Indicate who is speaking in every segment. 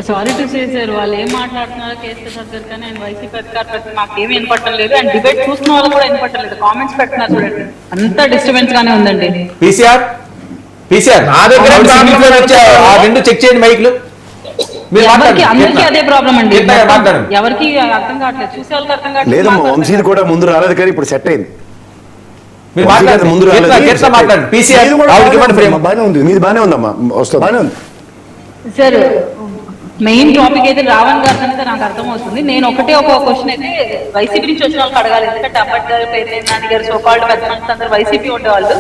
Speaker 1: Sorry to say sir, వాళ్ళు ఏం మాట్లాడుతున్నారో కేసు ప్రసాద్ గారు కానీ ఆయన వైసీపీ అధికారులు మాకేమీ వినపట్టం లేదు. అండ్ డిబేట్ చూస్తున్న వాళ్ళు కూడా వినపట్టం లేదు. కామెంట్స్ పెడుతున్నారు చూడండి, అంతా డిస్టర్బెన్స్ గానే ఉందండి.
Speaker 2: పీసీఆర్ నా దగ్గర రెండు చెక్ చేయండి మైక్లు.
Speaker 1: అందరికీ అదే ప్రాబ్లం అండి, ఎవరికి అర్థం కావట్లేదు, చూసే వాళ్ళకి అర్థం కావట్లేదు.
Speaker 3: లేదమ్మా, వంశీది కూడా ముందు రాలేదు కానీ ఇప్పుడు సెట్ అయింది.
Speaker 2: ముందు
Speaker 3: బాగానే ఉంది, మీది బాగానే ఉందమ్మా, వస్తుంది బాగానే ఉంది
Speaker 1: సార్. మెయిన్ టాపిక్ అయితే రావణ్ గారు అనేది నాకు అర్థమవుతుంది. నేను ఒక క్వశ్చన్ అయితే వైసీపీ నుంచి వచ్చిన వాళ్ళకి అడగాలి, ఎందుకంటే అంబేద్కర్, పేర్లేని నాని గారు, సోకాల్డ్ పెద్ద మనుషులు అందరూ వైసీపీ ఉండేవాళ్ళు.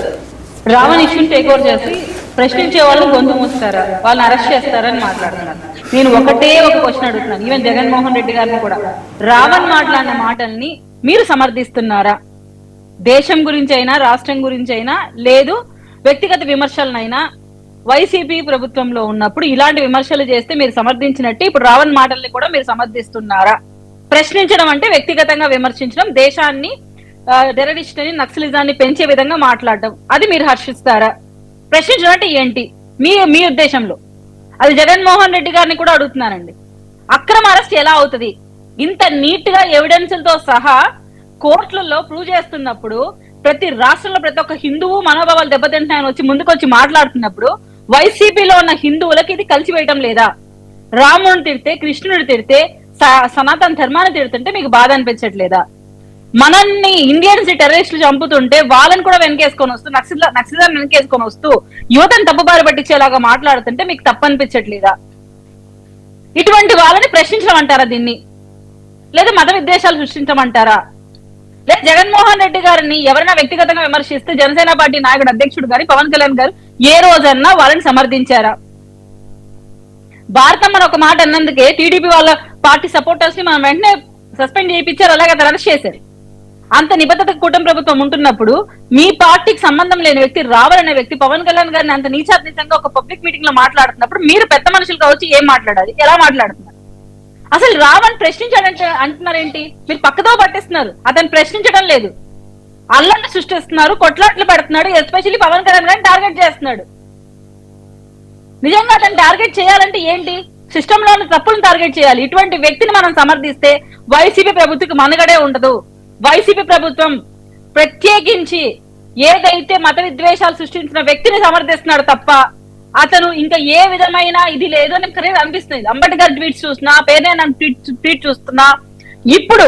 Speaker 1: రావణ్ ఇష్యూని టేక్ ఓవర్ చేసి ప్రశ్నించే వాళ్ళని గొంతు మూస్తారా, వాళ్ళని అరెస్ట్ చేస్తారని మాట్లాడుతున్నారు. నేను ఒక క్వశ్చన్ అడుగుతున్నాను, ఈవెన్ జగన్మోహన్ రెడ్డి గారిని కూడా. రావణ్ మాట్లాడిన మాటల్ని మీరు సమర్థిస్తున్నారా? దేశం గురించి అయినా, రాష్ట్రం గురించి అయినా, లేదు వ్యక్తిగత విమర్శలనైనా వైసీపీ ప్రభుత్వంలో ఉన్నప్పుడు ఇలాంటి విమర్శలు చేస్తే మీరు సమర్థించినట్టు ఇప్పుడు రావణ్ మాటల్ని కూడా మీరు సమర్థిస్తున్నారా? ప్రశ్నించడం అంటే వ్యక్తిగతంగా విమర్శించడం, దేశాన్ని, టెర్రరిస్ట్ అని, నక్సలిజాన్ని పెంచే విధంగా మాట్లాడడం, అది మీరు హర్షిస్తారా? ప్రశ్నించడం అంటే ఏంటి మీ ఉద్దేశంలో? అది జగన్మోహన్ రెడ్డి గారిని కూడా అడుగుతున్నానండి. అక్రమ అరెస్ట్ ఎలా అవుతుంది? ఇంత నీట్ గా ఎవిడెన్స్లతో సహా కోర్టులలో ప్రూవ్ చేస్తున్నప్పుడు, ప్రతి రాష్ట్రంలో ప్రతి ఒక్క హిందువు మనోభావాలు దెబ్బతింటాయని వచ్చి ముందుకొచ్చి మాట్లాడుతున్నప్పుడు వైసీపీలో ఉన్న హిందువులకి ఇది కలిసి వేయటం లేదా? రాముడిని తిడితే, కృష్ణుడిని తిడితే, సనాతన ధర్మాన్ని తిడుతుంటే మీకు బాధ అనిపించట్లేదా? మనల్ని ఇండియన్స్ టెర్రరిస్టులు చంపుతుంటే వాళ్ళని కూడా వెనకేసుకొని వస్తూ, నక్సలిజాన్ని వెనకేసుకొని వస్తూ యువతను తప్పుబారి పట్టించేలాగా మాట్లాడుతుంటే మీకు తప్పు అనిపించట్లేదా? ఇటువంటి వాళ్ళని ప్రశ్నించమంటారా దీన్ని? లేదా మత విద్వేషాలు సృష్టించమంటారా? లేదా జగన్మోహన్ రెడ్డి గారిని ఎవరైనా వ్యక్తిగతంగా విమర్శిస్తే జనసేన పార్టీ నాయకుడు, అధ్యక్షుడు గారి పవన్ కళ్యాణ్ గారు ఏ రోజన్నా వాళ్ళని సమర్థించారా? భారతమ్మని ఒక మాట అన్నందుకే టీడీపీ వాళ్ళ పార్టీ సపోర్టర్స్ ని మనం వెంటనే సస్పెండ్ చేయించారు, అలాగే అరెస్ట్ చేశారు. అంత నిబద్ధత కూటమి ప్రభుత్వం ఉంటున్నప్పుడు మీ పార్టీకి సంబంధం లేని వ్యక్తి, రావల్ అనే వ్యక్తి పవన్ కళ్యాణ్ గారిని అంత నీచాత్మకంగా ఒక పబ్లిక్ మీటింగ్ లో మాట్లాడుతున్నప్పుడు మీరు పెద్ద మనుషులు కావచ్చు, ఏం మాట్లాడాలి, ఎలా మాట్లాడుతున్నారు? అసలు రావణ్ ప్రశ్నించాడంటే అంటున్నారేంటి? మీరు పక్కదో పట్టిస్తున్నారు, అతను ప్రశ్నించడం లేదు, అల్లాన్ని సృష్టిస్తున్నారు, కొట్లాట్లు పెడుతున్నాడు, ఎస్పెషల్లీ పవన్ కళ్యాణ్ గారిని టార్గెట్ చేస్తున్నాడు. నిజంగా అతను టార్గెట్ చేయాలంటే ఏంటి? సిస్టమ్ లో ఉన్న తప్పులను టార్గెట్ చేయాలి. ఇటువంటి వ్యక్తిని మనం సమర్థిస్తే వైసీపీ ప్రభుత్వకి మనుగడే ఉండదు. వైసీపీ ప్రభుత్వం ప్రత్యేకించి ఏదైతే మత విద్వేషాలు సృష్టించిన వ్యక్తిని సమర్థిస్తున్నాడు తప్ప అతను ఇంకా ఏ విధమైన ఇది లేదు అని అనిపిస్తుంది. అంబేద్కర్ ట్వీట్స్ చూస్తున్నా, పేర్నే ట్వీట్ చూస్తున్నా, ఇప్పుడు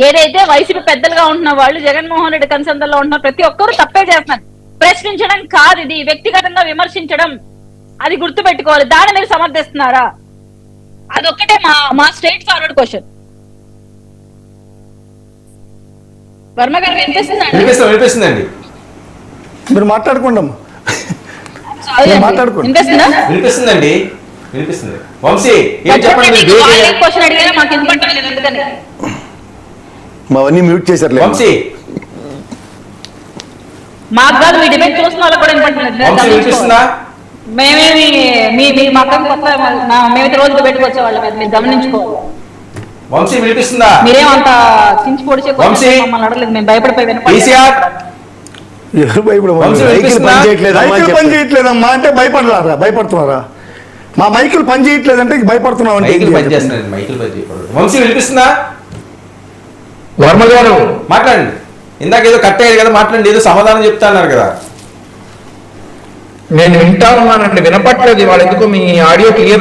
Speaker 1: ఏదైతే వైసీపీ పెద్దలుగా ఉంటున్న వాళ్ళు, జగన్మోహన్ రెడ్డి కన్సందర్లో ఉంటున్న ప్రతి ఒక్కరు తప్పే చేస్తున్నారు. ప్రశ్నించడం కాదు, ఇది వ్యక్తిగతంగా విమర్శించడం, అది గుర్తు పెట్టుకోవాలి. దాన్ని మీరు సమర్థిస్తున్నారా? అదొక్కటే మా స్ట్రైట్ ఫార్వర్డ్ క్వశ్చన్. వర్మ గారు
Speaker 2: వినిపిస్తుందండి,
Speaker 3: మీరు మాట్లాడుకోండి అమ్మా,
Speaker 2: వినిపిస్తుందండి, వినిపిస్తుంది. వంశీ
Speaker 1: క్వశ్చన్ అడిగారా? మాకు వినపడటం లేదు, ఎందుకని
Speaker 3: మావన్నీ మ్యూట్ చేశారు.
Speaker 2: వంశీ
Speaker 1: మాకు కాదు, మీ డిబేట్ చూసిన వాళ్ళకి కూడా వినపడలేదు. మేమేమి మాకు కొత్త, మేమైతే రోజు డిబేట్కి వచ్చేవాళ్ళం, మీరు గమనించుకోవాలి.
Speaker 2: వంశీ వినిపిస్తుందా?
Speaker 1: మీరేమంత చించి పొడిచే మమ్మల్ని అడగలేదు, మేము భయపడిపోయి
Speaker 3: పని చేయట్లేదమ్మా అంటే భయపడుతున్నారా? మా మైకులు పని చేయట్లేదంటే భయపడుతున్నాం అంటే
Speaker 2: వంశీ వినిపిస్తుందా?
Speaker 4: వర్మ గారు
Speaker 2: మాట్లాడండి. ఇందాక ఏదో కట్ అయ్యారు కదా, మాట్లాడండి, ఏదో సమాధానం చెప్తా అన్నారు కదా.
Speaker 4: నేను వింటా ఉన్నానండి, వినపట్లేదు. వాళ్ళు ఎందుకు మీ ఆడియో క్లియర్